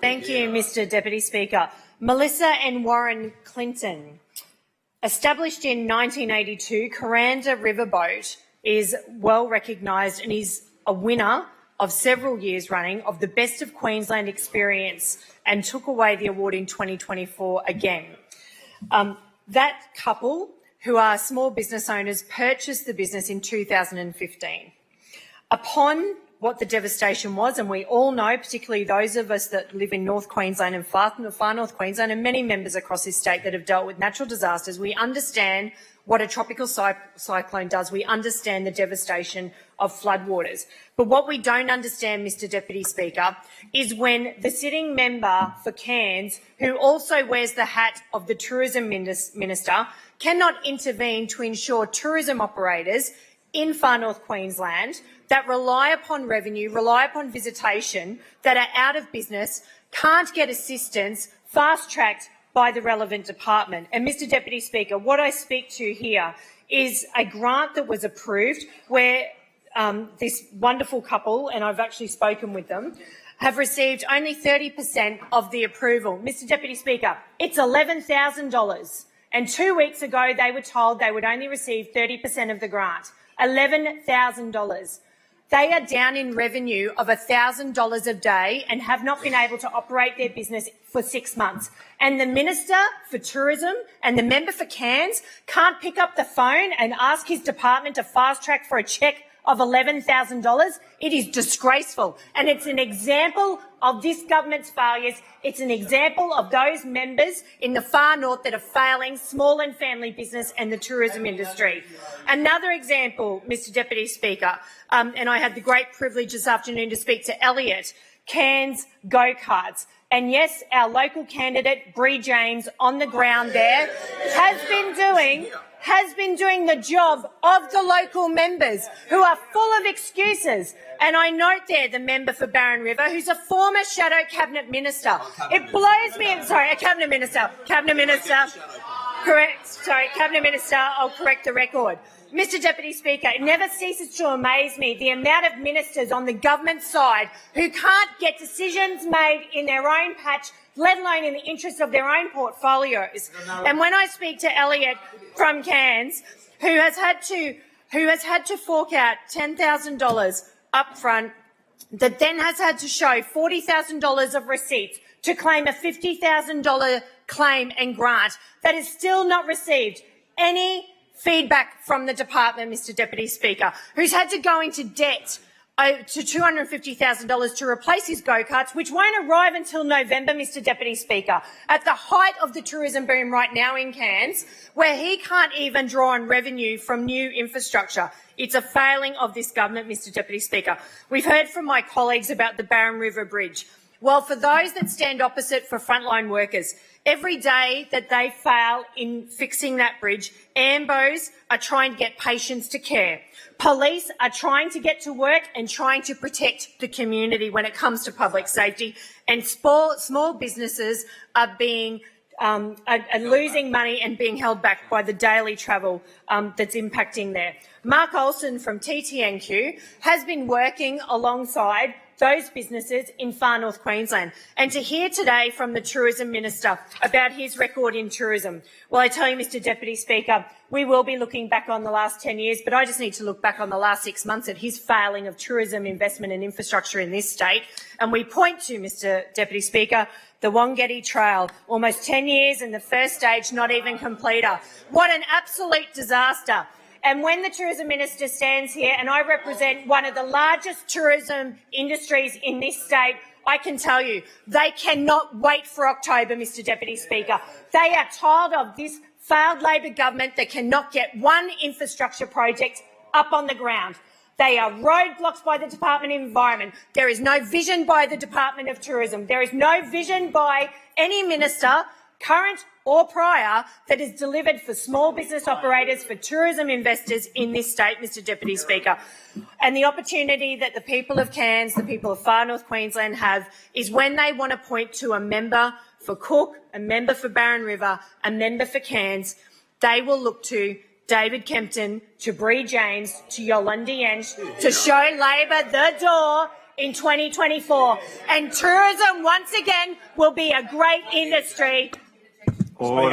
Thank you, Mr Deputy Speaker. Melissa and Warren Clinton. Established in 1982, Kuranda Riverboat is well recognised and is a winner of several years running of the Best of Queensland experience and took away the award in 2024 again. That couple, who are small business owners, purchased the business in 2015. Upon what the devastation was, and we all know, particularly those of us that live in North Queensland and far North Queensland and many members across this state that have dealt with natural disasters, we understand what a tropical cyclone does. We understand the devastation of floodwaters. But what we don't understand, Mr Deputy Speaker, is when the sitting member for Cairns, who also wears the hat of the Tourism Minister, cannot intervene to ensure tourism operators in far North Queensland that rely upon revenue, rely upon visitation, that are out of business, can't get assistance fast-tracked by the relevant department. And, Mr Deputy Speaker, what I speak to here is a grant that was approved where this wonderful couple, and I've actually spoken with them, have received only 30% of the approval. Mr Deputy Speaker, it's $11,000. And 2 weeks ago, they were told they would only receive 30% of the grant, $11,000. They are down in revenue of $1,000 a day and have not been able to operate their business for 6 months. And the Minister for Tourism and the member for Cairns can't pick up the phone and ask his department to fast-track for a cheque of $11,000. It is disgraceful, and it's an example of this government's failures. It's an example of those members in the far north that are failing small and family business and the tourism industry. Another example, Mr Deputy Speaker, and I had the great privilege this afternoon to speak to Elliot, Cairns go-karts. And yes, our local candidate, Bree James, on the ground there, has been doing the job of the local members who are full of excuses. And I note there the member for Barron River, who's a former Shadow Cabinet Minister. It blows me, sorry, a Cabinet Minister, correct, sorry, Cabinet Minister, I'll correct the record. Mr Deputy Speaker, it never ceases to amaze me the amount of ministers on the government side who can't get decisions made in their own patch, let alone in the interest of their own portfolios. And when I speak to Elliot from Cairns, who has had to fork out $10,000 up front, that then has had to show $40,000 of receipts to claim a $50,000 claim and grant, that has still not received any feedback from the department, Mr Deputy Speaker, who's had to go into debt to $250,000 to replace his go-karts, which won't arrive until November, Mr Deputy Speaker, at the height of the tourism boom right now in Cairns, where he can't even draw on revenue from new infrastructure. It's a failing of this government, Mr Deputy Speaker. We've heard from my colleagues about the Barron River Bridge. Well, for those that stand opposite for frontline workers, every day that they fail in fixing that bridge, AMBOs are trying to get patients to care. Police are trying to get to work and trying to protect the community when it comes to public safety, and small businesses are being are losing money and being held back by the daily travel that's impacting there. Mark Olsen from TTNQ has been working alongside those businesses in far North Queensland. And to hear today from the Tourism Minister about his record in tourism, well, I tell you, Mr Deputy Speaker, we will be looking back on the last 10 years, but I just need to look back on the last 6 months at his failing of tourism investment and infrastructure in this state. And we point to, Mr Deputy Speaker, the Wongatty Trail, almost 10 years and the first stage not even completer. What an absolute disaster. And when the Tourism Minister stands here, and I represent one of the largest tourism industries in this state, I can tell you they cannot wait for October, Mr Deputy Speaker. They are tired of this failed Labor government that cannot get one infrastructure project up on the ground. They are roadblocks by the Department of Environment. There is no vision by the Department of Tourism. There is no vision by any minister, current or prior, that is delivered for small business operators, for tourism investors in this state, Mr Deputy Speaker. And the opportunity that the people of Cairns, the people of far North Queensland have, is when they want to point to a member for Cook, a member for Barron River, a member for Cairns, they will look to David Kempton, to Bree James, to Yolandi Yench, to show Labor the door in 2024. And tourism, once again, will be a great industry. Order.